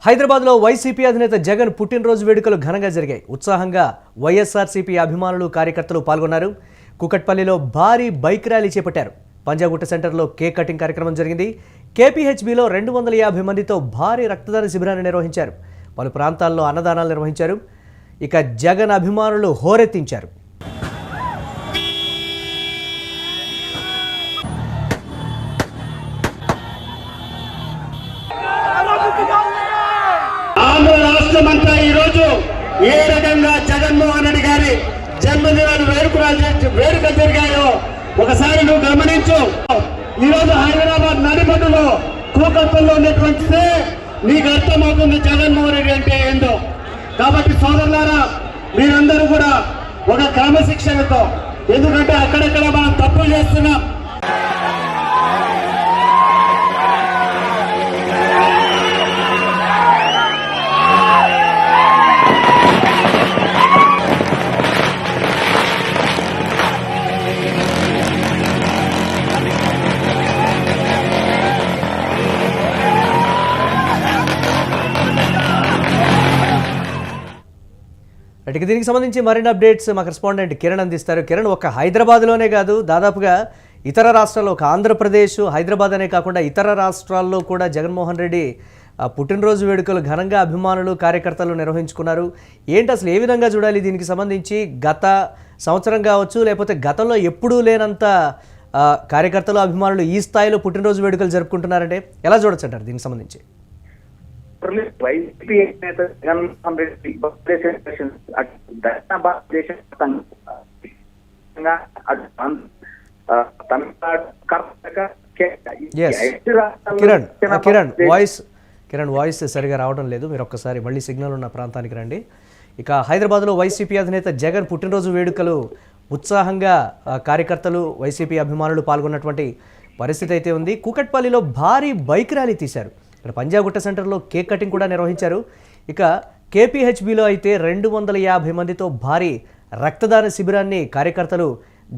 హైదరాబాద్లో వైసీపీ అధినేత జగన్ పుట్టినరోజు వేడుకలు ఘనంగా జరిగాయి. ఉత్సాహంగా వైఎస్ఆర్సీపీ అభిమానులు కార్యకర్తలు పాల్గొన్నారు. కుకట్పల్లిలో భారీ బైక్ ర్యాలీ చేపట్టారు. పంజాగుట్ట సెంటర్లో కేక్ కటింగ్ కార్యక్రమం జరిగింది. కేపీహెచ్బీలో 250 మందితో భారీ రక్తదాన శిబిరాన్ని నిర్వహించారు. పలు ప్రాంతాల్లో అన్నదానాలు నిర్వహించారు. ఇక జగన్ అభిమానులు హోరెత్తించారు. రాష్ట్రమంతా ఈ రోజు ఏ రకంగా జగన్మోహన్ రెడ్డి గారి జన్మదినాలు వేడుకలు జరిగాయో ఒకసారి నువ్వు గమనించు. ఈ రోజు హైదరాబాద్ నడిబొడ్డులో కూకట్పల్లిలో ఉన్నటువంటి నీకు అర్థమవుతుంది జగన్మోహన్ రెడ్డి అంటే ఏందో. కాబట్టి సోదరులారా, మీరందరూ కూడా ఒక క్రమశిక్షణతో, ఎందుకంటే అక్కడక్కడ మనం తప్పులు చేస్తున్నాం. ఇక దీనికి సంబంధించి మరిన్ని అప్డేట్స్ మా కరెస్పాండెంట్ కిరణ్ అందిస్తారు. కిరణ్, ఒక్క హైదరాబాద్లోనే కాదు, దాదాపుగా ఇతర రాష్ట్రాల్లో, ఒక ఆంధ్రప్రదేశ్, హైదరాబాద్ అనే కాకుండా ఇతర రాష్ట్రాల్లో కూడా జగన్మోహన్ రెడ్డి పుట్టినరోజు వేడుకలు ఘనంగా అభిమానులు, కార్యకర్తలు నిర్వహించుకున్నారు. ఏంటి అసలు, ఏ విధంగా చూడాలి దీనికి సంబంధించి? గత సంవత్సరం కావచ్చు, లేకపోతే గతంలో ఎప్పుడూ లేనంత కార్యకర్తలు, అభిమానులు ఈ స్థాయిలో పుట్టినరోజు వేడుకలు జరుపుకుంటున్నారంటే ఎలా చూడొచ్చు అంటారు దీనికి సంబంధించి? వైసీపీ నేత జగన్మోహన్ రెడ్డి దక్షిణ భారతదేశం కిరణ్ వాయిస్ సరిగా రావడం లేదు. మీరు ఒక్కసారి మళ్ళీ సిగ్నల్ ఉన్న ప్రాంతానికి రండి. ఇక హైదరాబాద్లో వైసీపీ అధినేత జగన్ పుట్టినరోజు వేడుకలు ఉత్సాహంగా కార్యకర్తలు, వైసీపీ అభిమానులు పాల్గొన్నటువంటి పరిస్థితి అయితే ఉంది. కూకట్పల్లిలో భారీ బైక్ ర్యాలీ తీశారు. ఇక్కడ పంజాగుట్ట సెంటర్లో కేక్ కటింగ్ కూడా నిర్వహించారు. ఇక కేపీహెచ్బీలో అయితే 250 మందితో భారీ రక్తదాన శిబిరాన్ని కార్యకర్తలు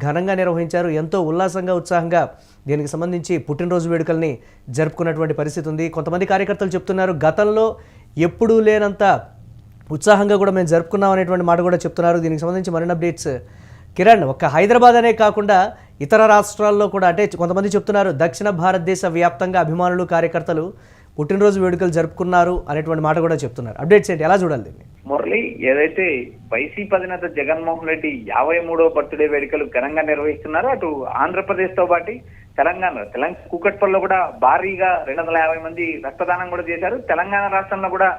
ఘనంగా నిర్వహించారు. ఎంతో ఉల్లాసంగా, ఉత్సాహంగా దీనికి సంబంధించి పుట్టినరోజు వేడుకల్ని జరుపుకున్నటువంటి పరిస్థితి ఉంది. కొంతమంది కార్యకర్తలు చెప్తున్నారు, గతంలో ఎప్పుడూ లేనంత ఉత్సాహంగా కూడా మేము జరుపుకున్నాం అనేటువంటి మాట కూడా చెప్తున్నారు. దీనికి సంబంధించి మరిన్ని అప్డేట్స్ కిరణ్, ఒక్క హైదరాబాద్ అనే కాకుండా ఇతర రాష్ట్రాల్లో కూడా, అంటే కొంతమంది చెప్తున్నారు దక్షిణ భారతదేశ వ్యాప్తంగా అభిమానులు, కార్యకర్తలు పుట్టినరోజు వేడుకలు జరుపుకున్నారు అనేటువంటి మాట కూడా చెప్తున్నారు. అప్డేట్స్ ఏంటి, ఎలా చూడాలి దీన్ని? మురళి, ఏదైతే వైసీపీ అధినేత జగన్మోహన్ రెడ్డి 53వ బర్త్డే వేడుకలు ఘనంగా నిర్వహిస్తున్నారు, అటు ఆంధ్రప్రదేశ్ తో పాటు తెలంగాణ కూకట్పల్లిలో కూడా భారీగా 250 మంది రక్తదానం కూడా చేశారు. తెలంగాణ రాష్ట్రంలో కూడా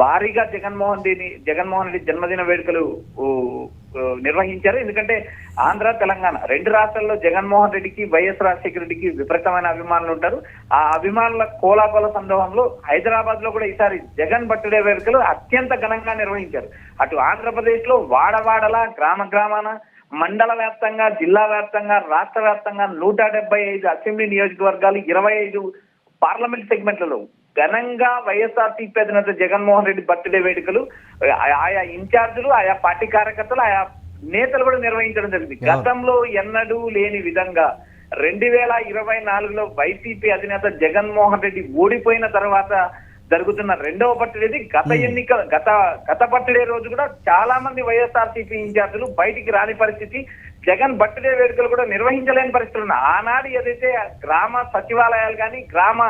భారీగా జగన్మోహన్ రెడ్డి జన్మదిన వేడుకలు నిర్వహించారు. ఎందుకంటే ఆంధ్ర, తెలంగాణ రెండు రాష్ట్రాల్లో జగన్మోహన్ రెడ్డికి, వైఎస్ రాజశేఖర రెడ్డికి విపరీతమైన అభిమానులు ఉంటారు. ఆ అభిమానుల కోలాహల సందర్భంలో హైదరాబాద్ లో కూడా ఈసారి జగన్ బర్త్డే వేడుకలు అత్యంత ఘనంగా నిర్వహించారు. అటు ఆంధ్రప్రదేశ్ లో వాడవాడల, గ్రామాన, మండల వ్యాప్తంగా, జిల్లా వ్యాప్తంగా, రాష్ట్ర వ్యాప్తంగా 175 అసెంబ్లీ నియోజకవర్గాలు, 25 పార్లమెంట్ సెగ్మెంట్లలో ఘనంగా వైఎస్ఆర్సీపీ అధినేత జగన్మోహన్ రెడ్డి బర్త్డే వేడుకలు ఆయా ఇన్ఛార్జీలు, ఆయా పార్టీ కార్యకర్తలు, ఆయా నేతలు కూడా నిర్వహించడం జరిగింది. గతంలో ఎన్నడూ లేని విధంగా 2024లో వైసీపీ అధినేత జగన్మోహన్ రెడ్డి ఓడిపోయిన తర్వాత జరుగుతున్న రెండవ బర్త్డేది. గత బర్త్డే రోజు కూడా చాలా మంది వైఎస్ఆర్సీపీ ఇన్ఛార్జీలు బయటికి రాని పరిస్థితి, జగన్ బర్త్డే వేడుకలు కూడా నిర్వహించలేని పరిస్థితులు ఉన్నాయి. ఆనాడు ఏదైతే గ్రామ సచివాలయాలు కానీ, గ్రామ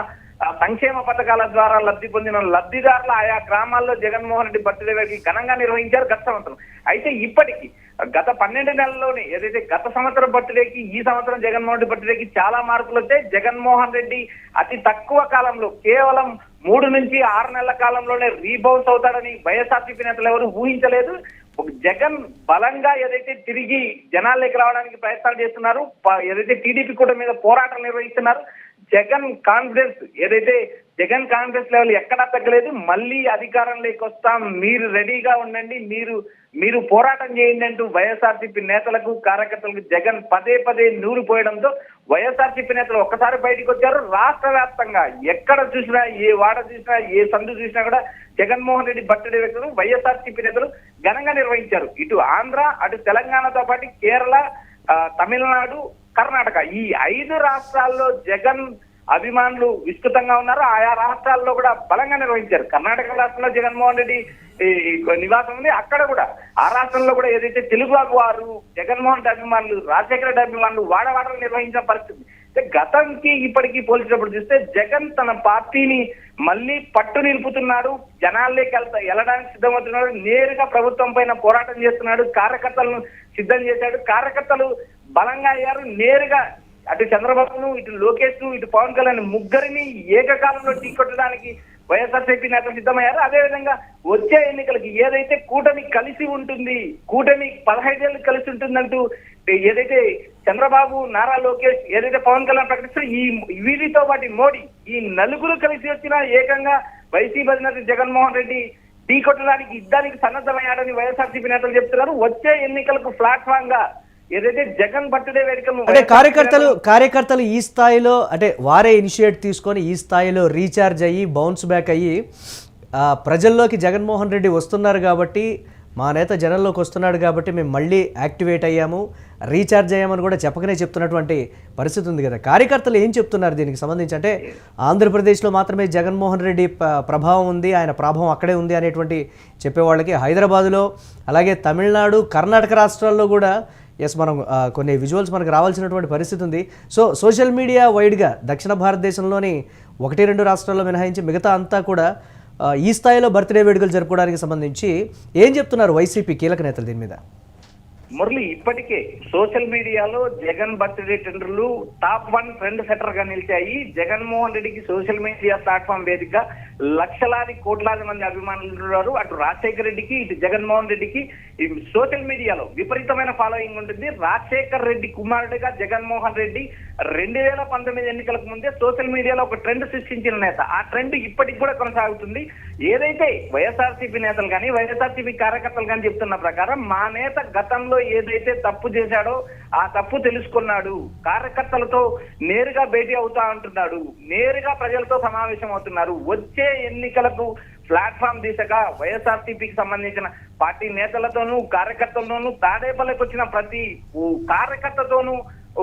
సంక్షేమ పథకాల ద్వారా లబ్ధి పొందిన లబ్ధిదారులు ఆయా గ్రామాల్లో జగన్మోహన్ రెడ్డి బర్త్డే వేడుకలు ఘనంగా నిర్వహించారు గత సంవత్సరం. అయితే ఇప్పటికీ గత 12 నెలల్లోనే ఏదైతే గత సంవత్సరం బర్త్డేకి, ఈ సంవత్సరం జగన్మోహన్ రెడ్డి బర్త్డేకి చాలా మార్పులు వచ్చాయి. జగన్మోహన్ రెడ్డి అతి తక్కువ కాలంలో, కేవలం 3 నుంచి 6 నెలల కాలంలోనే రీబౌన్స్ అవుతాడని వైఎస్ఆర్సీపీ నేతలు ఎవరు ఊహించలేదు. జగన్ బలంగా ఏదైతే తిరిగి జనాల్లోకి రావడానికి ప్రయత్నాలు చేస్తున్నారు, ఏదైతే టీడీపీ కూడా మీద పోరాటాలు నిర్వహిస్తున్నారు, జగన్ కాన్ఫిడెన్స్ లెవెల్ ఎక్కడా తగ్గలేదు. మళ్ళీ అధికారంలోకి వస్తాం, మీరు రెడీగా ఉండండి, మీరు పోరాటం చేయండి అంటూ వైఎస్ఆర్సీపీ నేతలకు, కార్యకర్తలకు జగన్ పదే నూరు పోయడంతో వైఎస్ఆర్సీపీ నేతలు ఒక్కసారి బయటకు వచ్చారు. రాష్ట్ర వ్యాప్తంగా ఎక్కడ చూసినా, ఏ వాడ చూసినా, ఏ సందు చూసినా కూడా జగన్మోహన్ రెడ్డి బర్త్డే వేడుకలు వైఎస్ఆర్సీపీ నేతలు ఘనంగా నిర్వహించారు. ఇటు ఆంధ్ర, అటు తెలంగాణతో పాటు కేరళ, తమిళనాడు, కర్ణాటక ఈ 5 రాష్ట్రాల్లో జగన్ అభిమానులు విస్తృతంగా ఉన్నారు. ఆయా రాష్ట్రాల్లో కూడా బలంగా నిర్వహించారు. కర్ణాటక రాష్ట్రంలో జగన్మోహన్ రెడ్డి నివాసం ఉంది. అక్కడ కూడా ఆ రాష్ట్రంలో కూడా ఏదైతే తెలుగు వారు జగన్మోహన్ రెడ్డి అభిమానులు, రాజశేఖర రెడ్డి అభిమానులు వాడవాడలు నిర్వహించిన పరిస్థితి. గతంకి ఇప్పటికీ పోల్చినప్పుడు చూస్తే జగన్ తన పార్టీని మళ్ళీ పట్టు నిలుపుతున్నాడు, జనాల్లోకి వెళ్ళడానికి సిద్ధమవుతున్నాడు, నేరుగా ప్రభుత్వం పైన పోరాటం చేస్తున్నాడు, కార్యకర్తలను సిద్ధం చేశాడు, కార్యకర్తలు బలంగా అయ్యారు. నేరుగా అటు చంద్రబాబును, ఇటు లోకేష్ ను, ఇటు పవన్ కళ్యాణ్ ముగ్గురిని ఏకకాలంలో ఢీకొట్టడానికి వైఎస్ఆర్సీపీ నేతలు సిద్ధమయ్యారు. అదేవిధంగా వచ్చే ఎన్నికలకి ఏదైతే కూటమి కలిసి ఉంటుంది, కూటమి 15 ఏళ్ళు కలిసి ఉంటుందంటూ ఏదైతే చంద్రబాబు, నారా లోకేష్, ఏదైతే పవన్ కళ్యాణ్ ప్రకటిస్తారో ఈ వీరితో పాటు మోడీ, ఈ నలుగురు కలిసి వచ్చిన ఏకంగా వైసీపీ అధినేత జగన్మోహన్ రెడ్డి ఢీకొట్టడానికి యుద్ధానికి సన్నద్ధమయ్యాడని వైఎస్ఆర్సీపీ నేతలు చెప్తున్నారు. వచ్చే ఎన్నికలకు ప్లాట్ఫామ్ గా ఏదైతే జగన్ బర్త్డే వేడుకలు అంటే కార్యకర్తలు ఈ స్థాయిలో అంటే వారే ఇనిషియేట్ తీసుకొని ఈ స్థాయిలో రీఛార్జ్ అయ్యి బౌన్స్ బ్యాక్ అయ్యి ప్రజల్లోకి జగన్మోహన్ రెడ్డి వస్తున్నారు కాబట్టి, మా నేత జనంలోకి వస్తున్నాడు కాబట్టి మేము మళ్ళీ యాక్టివేట్ అయ్యాము, రీఛార్జ్ అయ్యామని కూడా చెప్పకనే చెప్తున్నటువంటి పరిస్థితి ఉంది కదా. కార్యకర్తలు ఏం చెప్తున్నారు దీనికి సంబంధించి? అంటే ఆంధ్రప్రదేశ్లో మాత్రమే జగన్మోహన్ రెడ్డి ప్రభావం ఉంది, ఆయన ప్రభావం అక్కడే ఉంది అనేటువంటి చెప్పేవాళ్ళకి హైదరాబాదులో, అలాగే తమిళనాడు, కర్ణాటక రాష్ట్రాల్లో కూడా మనం కొన్ని విజువల్స్ మనకు రావాల్సినటువంటి పరిస్థితి ఉంది. సో సోషల్ మీడియా వైడ్గా దక్షిణ భారతదేశంలోని 1-2 రాష్ట్రాల్లో మినహాయించి మిగతా అంతా కూడా ఈ స్థాయిలో బర్త్డే వేడుకలు జరుపుకోవడానికి సంబంధించి ఏం చెప్తున్నారు వైసీపీ కీలక నేతలు దీని మీద? మురళి, ఇప్పటికే సోషల్ మీడియాలో జగన్ బర్త్డే టెండర్లు టాప్ 1 ట్రెండ్ సెటర్ గా నిలిచాయి. జగన్మోహన్ రెడ్డికి సోషల్ మీడియా ప్లాట్ఫామ్ వేదికగా లక్షలాది కోట్లాది మంది అభిమానులు ఉన్నారు. అటు రాజశేఖర రెడ్డికి, ఇటు జగన్మోహన్ రెడ్డికి ఈ సోషల్ మీడియాలో విపరీతమైన ఫాలోయింగ్ ఉంటుంది. రాజశేఖర రెడ్డి కుమారుడిగా జగన్మోహన్ రెడ్డి 2019 ఎన్నికలకు ముందే సోషల్ మీడియాలో ఒక ట్రెండ్ సృష్టించిన నేత. ఆ ట్రెండ్ ఇప్పటికి కూడా కొనసాగుతుంది. ఏదైతే వైఎస్ఆర్సీపీ నేతలు కానీ, వైఎస్ఆర్సీపీ కార్యకర్తలు కానీ చెప్తున్న ప్రకారం మా నేత గతంలో ఏదైతే తప్పు చేశాడో ఆ తప్పు తెలుసుకున్నాడు, కార్యకర్తలతో నేరుగా భేటీ అవుతా ఉంటున్నాడు, నేరుగా ప్రజలతో సమావేశం అవుతున్నారు. వచ్చే ఎన్నికలకు ప్లాట్ఫామ్ దిశగా వైఎస్ఆర్సీపీకి సంబంధించిన పార్టీ నేతలతోనూ కార్యకర్తలతోనూ తాడేపల్లికి వచ్చిన ప్రతి కార్యకర్తతోనూ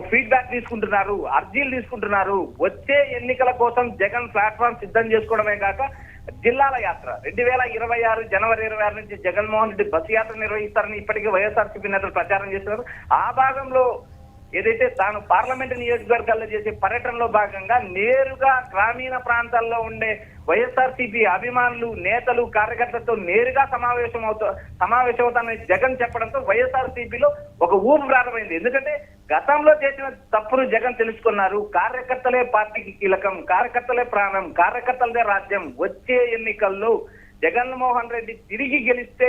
ఫీడ్బ్యాక్ తీసుకుంటున్నారు, అర్జీలు తీసుకుంటున్నారు. వచ్చే ఎన్నికల కోసం జగన్ ప్లాట్ఫామ్ సిద్ధం చేసుకోవడమే కాక జిల్లాల యాత్ర 2026 జనవరి 26 నుంచి జగన్మోహన్ రెడ్డి బస్సు యాత్ర నిర్వహిస్తారని ఇప్పటికే వైఎస్ఆర్సీపీ నేతలు ప్రచారం చేస్తున్నారు. ఆ భాగంలో ఏదైతే తాను పార్లమెంటు నియోజకవర్గాల్లో చేసే పర్యటనలో భాగంగా నేరుగా గ్రామీణ ప్రాంతాల్లో ఉండే వైఎస్ఆర్సీపీ అభిమానులు, నేతలు, కార్యకర్తలతో నేరుగా సమావేశమవుతానని జగన్ చెప్పడంతో వైఎస్ఆర్సీపీలో ఒక ఊపు ప్రారంభమైంది. ఎందుకంటే గతంలో చేసిన తప్పును జగన్ తెలుసుకున్నారు. కార్యకర్తలే పార్టీకి కీలకం, కార్యకర్తలే ప్రాణం, కార్యకర్తలదే రాజ్యం. వచ్చే ఎన్నికల్లో జగన్మోహన్ రెడ్డి తిరిగి గెలిస్తే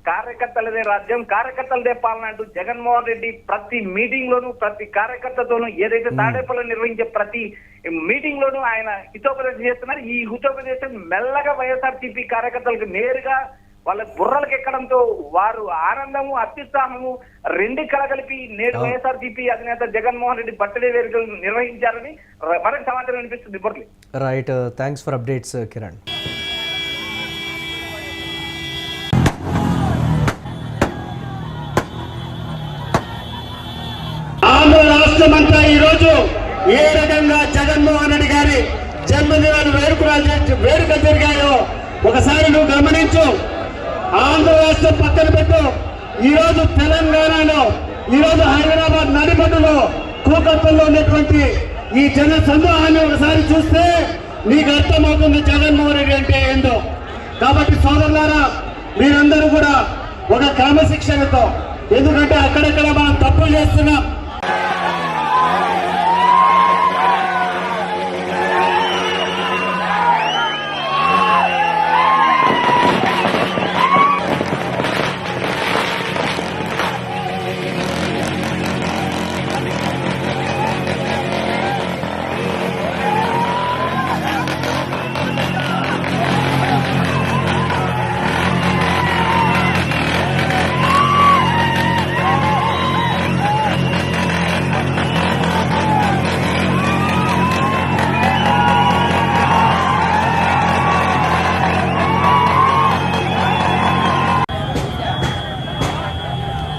కార్యకర్తలదే రాజ్యం, కార్యకర్తలదే పాలన అంటూ జగన్మోహన్ రెడ్డి ప్రతి మీటింగ్ లోను, ప్రతి కార్యకర్తతోనూ, ఏదైతే తాడేపల్లిలో నిర్వహించే ప్రతి మీటింగ్ లోనూ ఆయన హితోపదేశం చేస్తున్నారు. ఈ హితోపదేశం మెల్లగా వైఎస్ఆర్సీపీ కార్యకర్తలకు నేరుగా వాళ్ళ బుర్రలకు ఎక్కడంతో వారు ఆనందము, అత్యుత్సాహము రెండు కలగలిపి నేడు వైఎస్ఆర్సీపీ అధినేత జగన్మోహన్ రెడ్డి బర్త్డే వేడుకలు నిర్వహించారని మనకు సమాచారం అనిపిస్తుంది. Murali, right, thanks for updates Kiran. Andhra రాష్ట్రమంతా ఈరోజు ఏ రకంగా జగన్మోహన్ రెడ్డి గారి జన్మదినాలు వేడుకలు జరిగాయో ఒకసారి నువ్వు గమనించు. ఆంధ్ర రాష్ట్రం పక్కన పెట్టు, ఈరోజు తెలంగాణలో, ఈరోజు హైదరాబాద్ నడిబడ్డులో కూకట్పల్లిలో ఉన్నటువంటి ఈ జన సందోహాన్ని ఒకసారి చూస్తే నీకు అర్థమవుతుంది జగన్మోహన్ రెడ్డి అంటే ఏందో. కాబట్టి సోదరులారా, మీరందరూ కూడా ఒక క్రమశిక్షణతో, ఎందుకంటే అక్కడక్కడ మనం తప్పులు చేస్తున్నాం.